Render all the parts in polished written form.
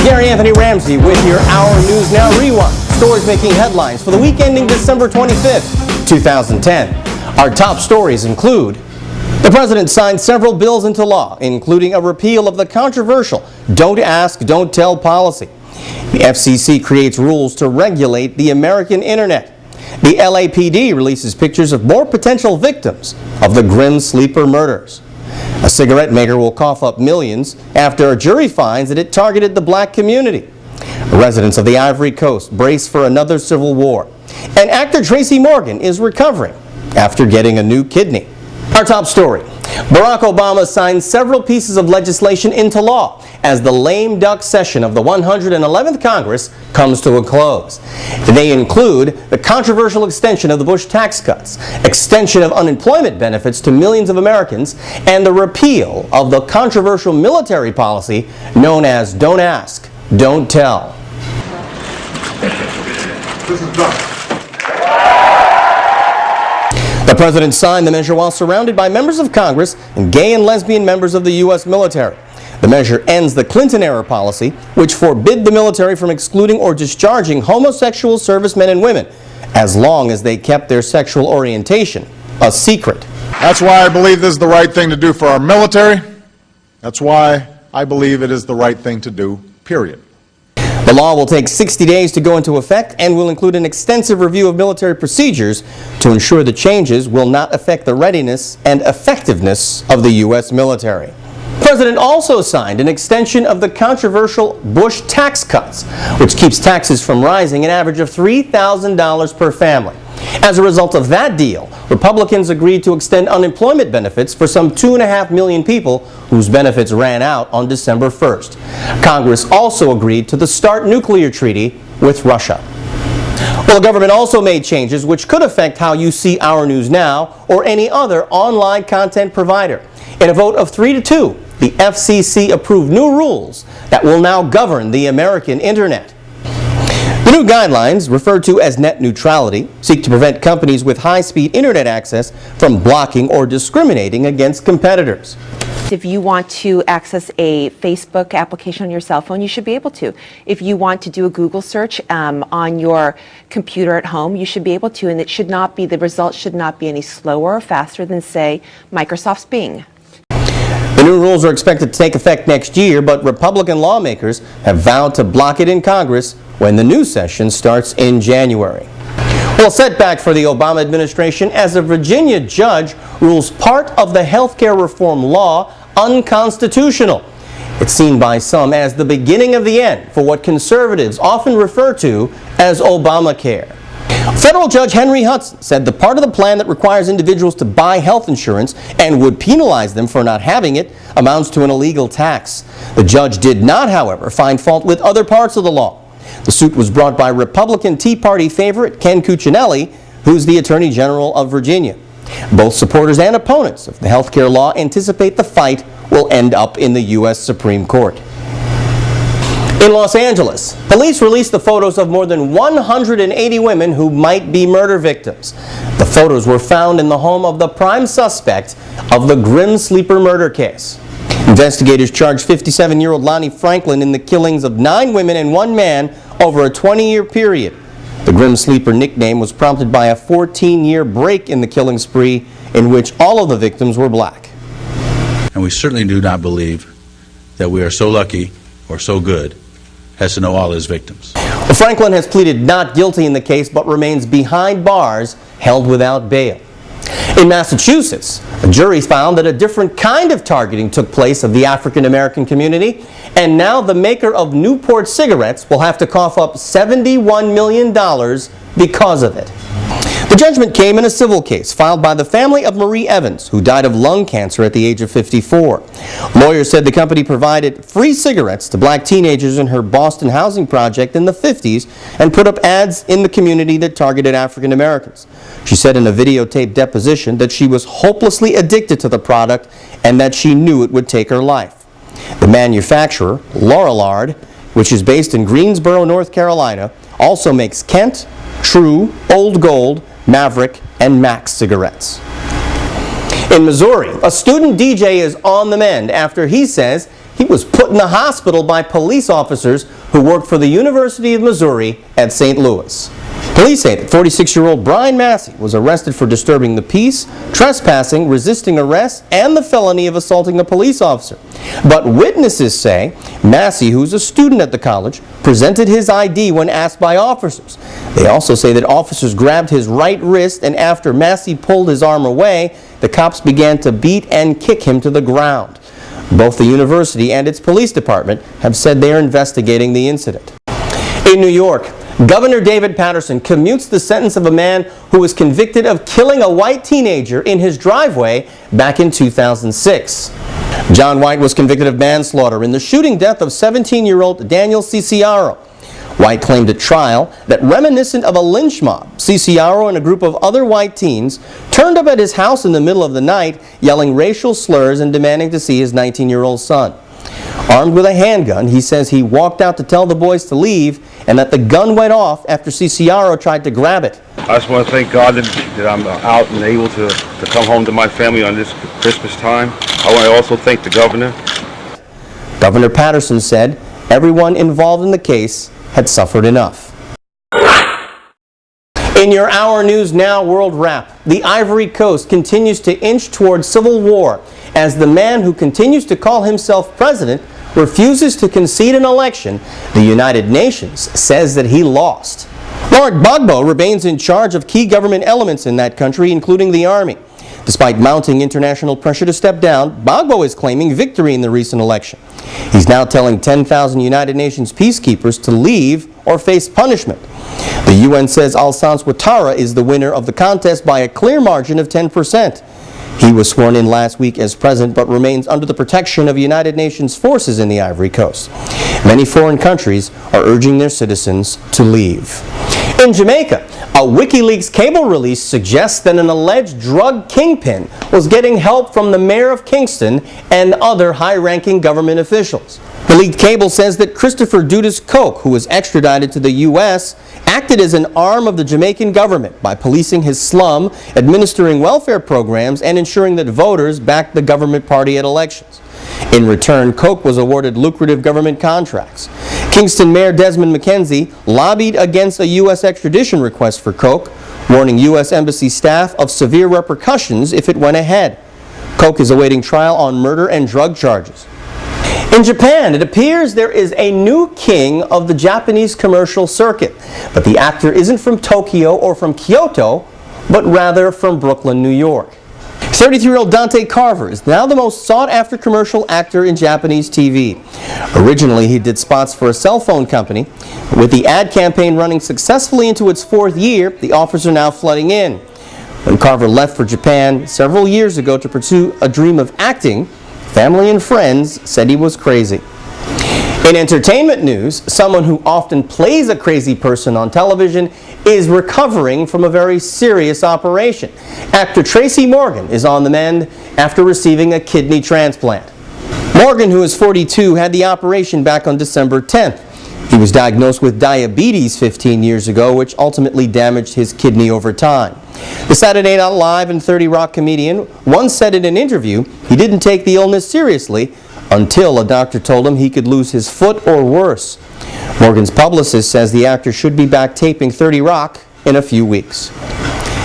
Gary Anthony Ramsey with your Hour News Now Rewind. Stories making headlines for the week ending December 25th, 2010. Our top stories include: the president signed several bills into law, including a repeal of the controversial Don't Ask, Don't Tell policy. The FCC creates rules to regulate the American internet. The LAPD releases pictures of more potential victims of the grim sleeper murders. A cigarette maker will cough up millions after a jury finds that it targeted the black community. Residents of the Ivory Coast brace for another civil war. And actor Tracy Morgan is recovering after getting a new kidney. Our top story: Barack Obama signed several pieces of legislation into law as the lame duck session of the 111th Congress comes to a close. They include the controversial extension of the Bush tax cuts, extension of unemployment benefits to millions of Americans, and the repeal of the controversial military policy known as Don't Ask, Don't Tell. This is done. The president signed the measure while surrounded by members of Congress and gay and lesbian members of the U.S. military. The measure ends the Clinton-era policy, which forbid the military from excluding or discharging homosexual servicemen and women, as long as they kept their sexual orientation a secret. That's why I believe this is the right thing to do for our military. That's why I believe it is the right thing to do, period. The law will take 60 days to go into effect and will include an extensive review of military procedures to ensure the changes will not affect the readiness and effectiveness of the U.S. military. The president also signed an extension of the controversial Bush tax cuts, which keeps taxes from rising an average of $3,000 per family. As a result of that deal, Republicans agreed to extend unemployment benefits for some 2.5 million people whose benefits ran out on December 1st. Congress also agreed to the START nuclear treaty with Russia. Well, the government also made changes which could affect how you see Our News Now or any other online content provider. In a vote of 3-2, the FCC approved new rules that will now govern the American internet. The new guidelines, referred to as net neutrality, seek to prevent companies with high-speed internet access from blocking or discriminating against competitors. If you want to access a Facebook application on your cell phone, you should be able to. If you want to do a Google search on your computer at home, you should be able to, and it should not be, the results should not be any slower or faster than, say, Microsoft's Bing. The new rules are expected to take effect next year, but Republican lawmakers have vowed to block it in Congress when the new session starts in January. Well, setback for the Obama administration as a Virginia judge rules part of the health care reform law unconstitutional. It's seen by some as the beginning of the end for what conservatives often refer to as Obamacare. Federal Judge Henry Hudson said the part of the plan that requires individuals to buy health insurance and would penalize them for not having it amounts to an illegal tax. The judge did not, however, find fault with other parts of the law. The suit was brought by Republican Tea Party favorite Ken Cuccinelli, who's the Attorney General of Virginia. Both supporters and opponents of the health care law anticipate the fight will end up in the U.S. Supreme Court. In Los Angeles, police released the photos of more than 180 women who might be murder victims. The photos were found in the home of the prime suspect of the grim sleeper murder case. Investigators charged 57-year-old Lonnie Franklin in the killings of 9 women and 1 man over a 20-year period. The grim sleeper nickname was prompted by a 14-year break in the killing spree in which all of the victims were black. And we certainly do not believe that we are so lucky or so good as to know all his victims. Well, Franklin has pleaded not guilty in the case but remains behind bars, held without bail. In Massachusetts, a jury found that a different kind of targeting took place of the African American community, and now the maker of Newport cigarettes will have to cough up $71 million because of it. The judgment came in a civil case filed by the family of Marie Evans, who died of lung cancer at the age of 54. Lawyers said the company provided free cigarettes to black teenagers in her Boston housing project in the 50s and put up ads in the community that targeted African Americans. She said in a videotaped deposition that she was hopelessly addicted to the product and that she knew it would take her life. The manufacturer, Lorillard, which is based in Greensboro, North Carolina, also makes Kent, True, Old Gold, Maverick, and Max cigarettes. In Missouri, a student DJ is on the mend after he says he was put in the hospital by police officers who worked for the University of Missouri at St. Louis. Police say that 46-year-old Brian Massey was arrested for disturbing the peace, trespassing, resisting arrest, and the felony of assaulting a police officer. But witnesses say Massey, who's a student at the college, presented his ID when asked by officers. They also say that officers grabbed his right wrist, and after Massey pulled his arm away, the cops began to beat and kick him to the ground. Both the university and its police department have said they are investigating the incident. In New York, Governor David Paterson commutes the sentence of a man who was convicted of killing a white teenager in his driveway back in 2006. John White was convicted of manslaughter in the shooting death of 17-year-old Daniel Ciciaro. White claimed at trial that, reminiscent of a lynch mob, Ciciaro and a group of other white teens turned up at his house in the middle of the night, yelling racial slurs and demanding to see his 19-year-old son. Armed with a handgun, he says he walked out to tell the boys to leave and that the gun went off after Ciciaro tried to grab it. I just want to thank God that I'm out and able to come home to my family on this Christmas time. I want to also thank the governor. Governor Paterson said everyone involved in the case had suffered enough. In your Our News Now World Wrap, the Ivory Coast continues to inch toward civil war as the man who continues to call himself president refuses to concede an election the United Nations says that he lost. Laurent Gbagbo remains in charge of key government elements in that country, including the army. Despite mounting international pressure to step down, Gbagbo is claiming victory in the recent election. He's now telling 10,000 United Nations peacekeepers to leave or face punishment. The UN says Alassane Ouattara is the winner of the contest by a clear margin of 10%. He was sworn in last week as president but remains under the protection of United Nations forces in the Ivory Coast. Many foreign countries are urging their citizens to leave. In Jamaica, a WikiLeaks cable release suggests that an alleged drug kingpin was getting help from the mayor of Kingston and other high-ranking government officials. The leaked cable says that Christopher Dudas Koch, who was extradited to the U.S., acted as an arm of the Jamaican government by policing his slum, administering welfare programs, and ensuring that voters backed the government party at elections. In return, Koch was awarded lucrative government contracts. Kingston Mayor Desmond McKenzie lobbied against a U.S. extradition request for Koch, warning U.S. Embassy staff of severe repercussions if it went ahead. Koch is awaiting trial on murder and drug charges. In Japan, it appears there is a new king of the Japanese commercial circuit, but the actor isn't from Tokyo or from Kyoto, but rather from Brooklyn, New York. 33-year-old Dante Carver is now the most sought-after commercial actor in Japanese TV. Originally, he did spots for a cell phone company. With the ad campaign running successfully into its fourth year, the offers are now flooding in. When Carver left for Japan several years ago to pursue a dream of acting, family and friends said he was crazy. In entertainment news, someone who often plays a crazy person on television is recovering from a very serious operation. Actor Tracy Morgan is on the mend after receiving a kidney transplant. Morgan, who is 42, had the operation back on December 10th. He was diagnosed with diabetes 15 years ago, which ultimately damaged his kidney over time. The Saturday Night Live and 30 Rock comedian once said in an interview he didn't take the illness seriously until a doctor told him he could lose his foot or worse. Morgan's publicist says the actor should be back taping 30 Rock in a few weeks.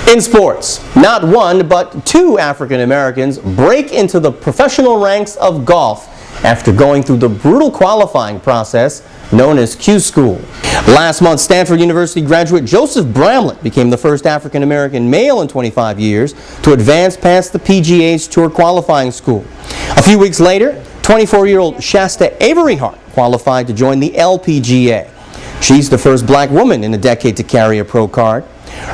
In sports, not one but two African Americans break into the professional ranks of golf after going through the brutal qualifying process known as Q School. Last month, Stanford University graduate Joseph Bramlett became the first African American male in 25 years to advance past the PGA's Tour qualifying school. A few weeks later, 24-year-old Shasta Avery Hart qualified to join the LPGA. She's the first black woman in a decade to carry a pro card.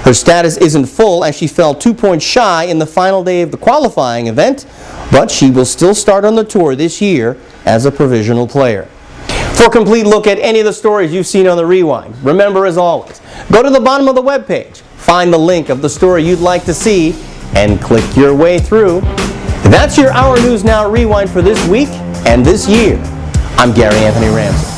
Her status isn't full as she fell 2 points shy in the final day of the qualifying event, but she will still start on the tour this year as a provisional player. For a complete look at any of the stories you've seen on The Rewind, remember, as always, go to the bottom of the webpage, find the link of the story you'd like to see, and click your way through. That's your Our News Now Rewind for this week and this year. I'm Gary Anthony Ramsey.